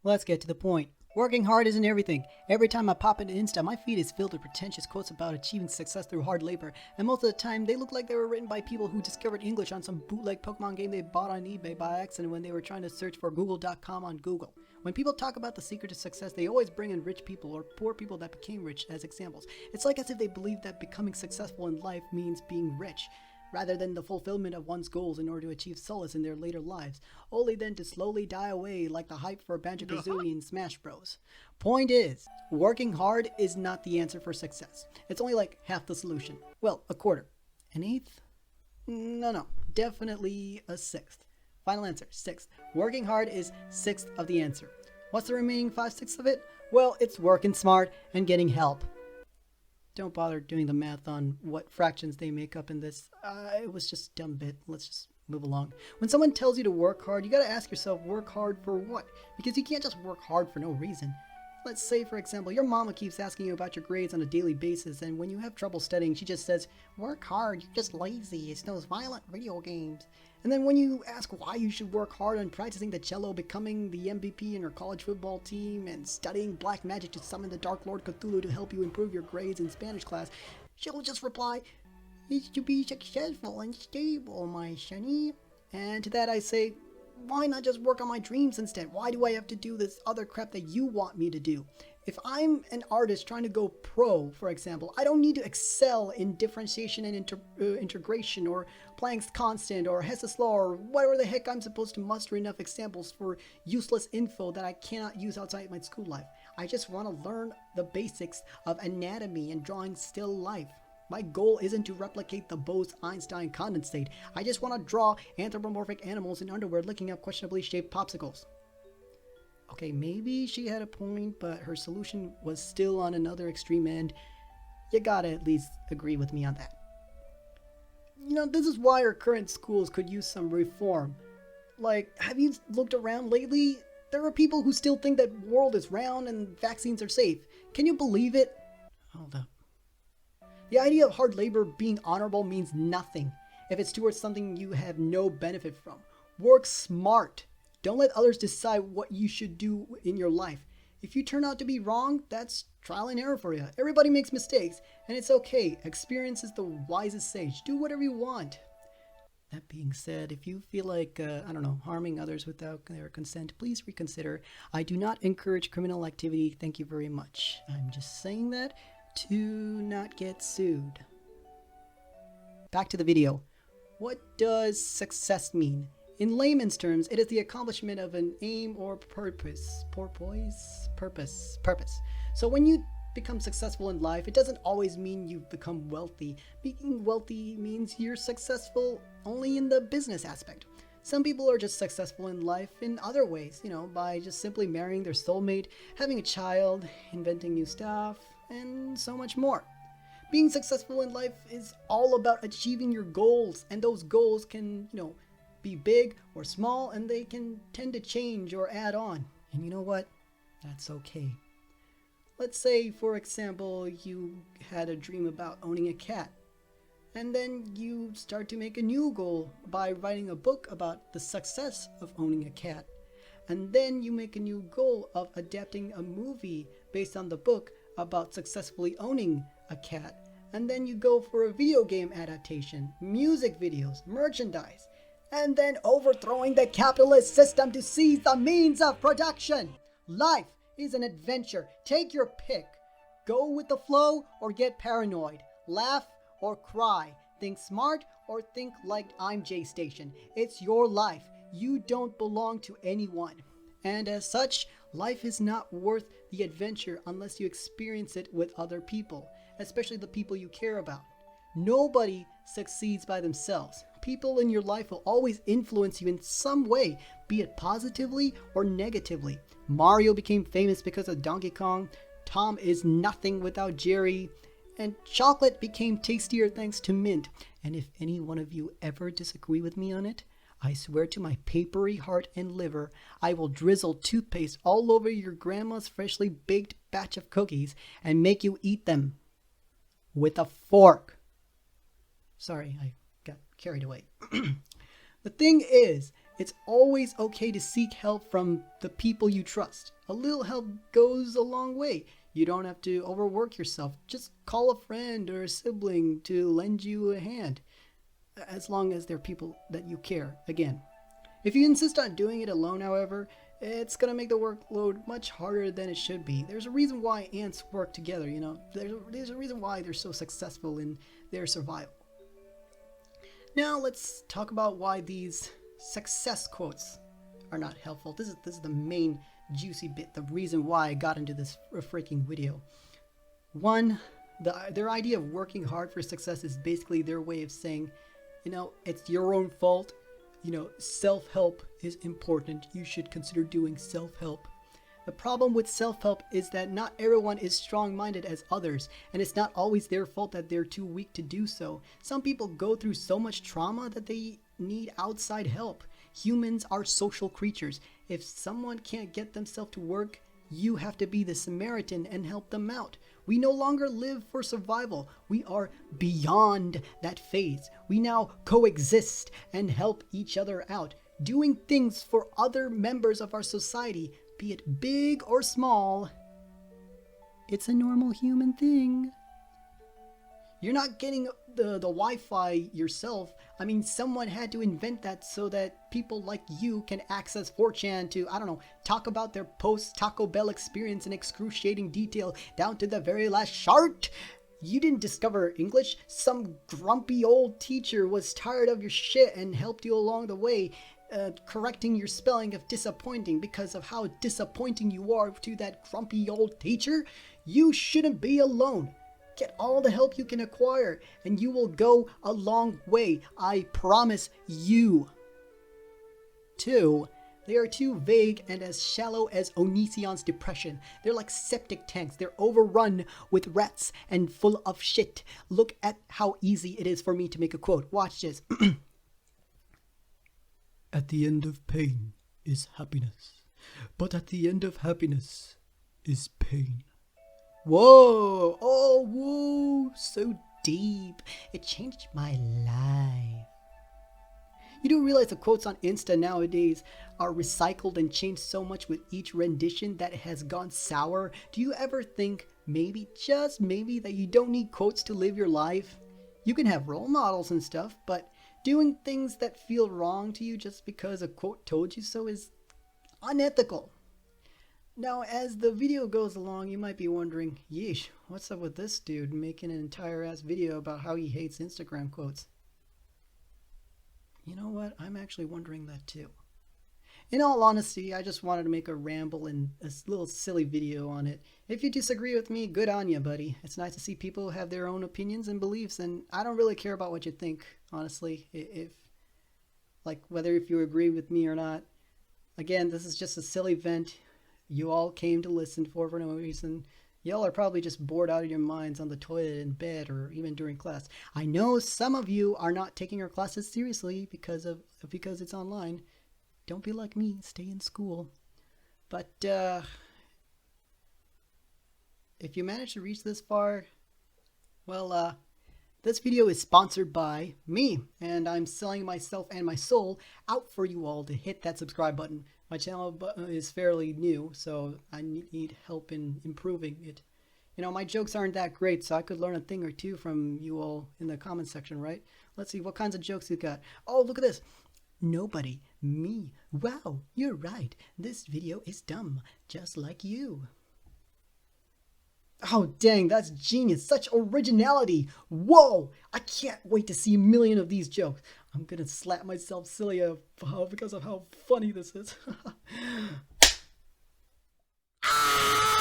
Let's get to the point. Working hard isn't everything. Every time I pop into Insta, my feed is filled with pretentious quotes about achieving success through hard labor, and most of the time they look like they were written by people who discovered English on some bootleg Pokemon game they bought on eBay by accident when they were trying to search for Google.com on Google. When people talk about the secret to success, they always bring in rich people or poor people that became rich as examples. It's like as if they believe that becoming successful in life means being rich, rather than the fulfillment of one's goals in order to achieve solace in their later lives, only then to slowly die away like the hype for Banjo-Kazooie and Smash Bros. Point is, working hard is not the answer for success. It's only like half the solution. Well, a quarter. An eighth? No, definitely a sixth. Final answer, sixth. Working hard is sixth of the answer. What's the remaining 5/6 of it? Well, it's working smart and getting help. Don't bother doing the math on what fractions they make up in this. It was just a dumb bit. Let's just move along. When someone tells you to work hard, you gotta ask yourself, work hard for what? Because you can't just work hard for no reason. Let's say, for example, your mama keeps asking you about your grades on a daily basis, and when you have trouble studying, she just says, work hard, you're just lazy, it's those violent video games. And then when you ask why you should work hard on practicing the cello, becoming the MVP in your college football team, and studying black magic to summon the Dark Lord Cthulhu to help you improve your grades in Spanish class, she'll just reply, it's to be successful and stable, my sonny. And to that I say, why not just work on my dreams instead? Why do I have to do this other crap that you want me to do? If I'm an artist trying to go pro, for example, I don't need to excel in differentiation and integration or Planck's constant or Hess's law or whatever the heck I'm supposed to muster enough examples for useless info that I cannot use outside my school life. I just want to learn the basics of anatomy and drawing still life. My goal isn't to replicate the Bose-Einstein condensate. I just want to draw anthropomorphic animals in underwear licking up questionably shaped popsicles. Okay, maybe she had a point, but her solution was still on another extreme end. You gotta at least agree with me on that. You know, this is why our current schools could use some reform. Like, have you looked around lately? There are people who still think that the world is round and vaccines are safe. Can you believe it? Hold up. The idea of hard labor being honorable means nothing if it's towards something you have no benefit from. Work smart. Don't let others decide what you should do in your life. If you turn out to be wrong, that's trial and error for you. Everybody makes mistakes, and it's okay. Experience is the wisest sage. Do whatever you want. That being said, if you feel like, harming others without their consent, please reconsider. I do not encourage criminal activity. Thank you very much. I'm just saying that to not get sued. Back to the video. What does success mean? In layman's terms, it is the accomplishment of an aim or purpose. Purpose. So when you become successful in life, it doesn't always mean you've become wealthy. Being wealthy means you're successful only in the business aspect. Some people are just successful in life in other ways, by just simply marrying their soulmate, having a child, inventing new stuff, and so much more. Being successful in life is all about achieving your goals, and those goals can, be big or small, and they can tend to change or add on. And you know what? That's okay. Let's say, for example, you had a dream about owning a cat, and then you start to make a new goal by writing a book about the success of owning a cat. And then you make a new goal of adapting a movie based on the book about successfully owning a cat. And then you go for a video game adaptation, music videos, merchandise, and then overthrowing the capitalist system to seize the means of production. Life is an adventure. Take your pick. Go with the flow or get paranoid. Laugh or cry. Think smart or think like I'm J Station. It's your life. You don't belong to anyone. And as such, life is not worth the adventure unless you experience it with other people, especially the people you care about. Nobody succeeds by themselves. People in your life will always influence you in some way, be it positively or negatively. Mario became famous because of Donkey Kong. Tom is nothing without Jerry. And chocolate became tastier thanks to mint. And if any one of you ever disagree with me on it, I swear to my papery heart and liver, I will drizzle toothpaste all over your grandma's freshly baked batch of cookies and make you eat them with a fork. Sorry, I got carried away. The thing is, It's always okay to seek help from the people you trust. A little help goes a long way. You don't have to overwork yourself. Just call a friend or a sibling to lend you a hand, as long as they're people that you care. Again, if you insist on doing it alone, however, it's going to make the workload much harder than it should be. There's a reason why ants work together, you know. There's a reason why they're so successful in their survival. Now let's talk about why these success quotes are not helpful. This is the main juicy bit, the reason why I got into this freaking video. One, their idea of working hard for success is basically their way of saying, you know, it's your own fault. You know, self-help is important. You should consider doing self-help. The problem with self-help is that not everyone is strong-minded as others, and it's not always their fault that they're too weak to do so. Some people go through so much trauma that they need outside help. Humans are social creatures. If someone can't get themselves to work, you have to be the Samaritan and help them out. We no longer live for survival. We are beyond that phase. We now coexist and help each other out, doing things for other members of our society, be it big or small. It's a normal human thing. You're not getting the Wi-Fi yourself. I mean, someone had to invent that so that people like you can access 4chan to, I don't know, talk about their post-Taco Bell experience in excruciating detail down to the very last chart. You didn't discover English. Some grumpy old teacher was tired of your shit and helped you along the way, correcting your spelling of disappointing because of how disappointing you are to that grumpy old teacher. You shouldn't be alone. Get all the help you can acquire, and you will go a long way. I promise you. 2. They are too vague and as shallow as Onision's depression. They're like septic tanks. They're overrun with rats and full of shit. Look at how easy it is for me to make a quote. Watch this. At the end of pain is happiness, but at the end of happiness is pain. Whoa! Oh, whoa! So deep. It changed my life. You do realize the quotes on Insta nowadays are recycled and changed so much with each rendition that it has gone sour? Do you ever think, maybe, just maybe, that you don't need quotes to live your life? You can have role models and stuff, but doing things that feel wrong to you just because a quote told you so is unethical. Now, as the video goes along, you might be wondering, yeesh, what's up with this dude making an entire ass video about how he hates Instagram quotes? You know what? I'm actually wondering that too. In all honesty, I just wanted to make a ramble and a little silly video on it. If you disagree with me, good on you, buddy. It's nice to see people have their own opinions and beliefs, and I don't really care about what you think, honestly. Whether if you agree with me or not. Again, this is just a silly vent. You all came to listen for no reason. Y'all are probably just bored out of your minds on the toilet, in bed, or even during class. I know some of you are not taking your classes seriously because it's online. Don't be like me. Stay in school. But if you managed to reach this far, well, this video is sponsored by me, and I'm selling myself and my soul out for you all to hit that subscribe button. My channel is fairly new, so I need help in improving it. You know, my jokes aren't that great, so I could learn a thing or two from you all in the comment section, right? Let's see, what kinds of jokes you got? Oh, look at this. Nobody. Me. Wow, you're right. This video is dumb, just like you. Oh, dang, that's genius. Such originality. Whoa, I can't wait to see a million of these jokes. I'm gonna slap myself silly because of how funny this is.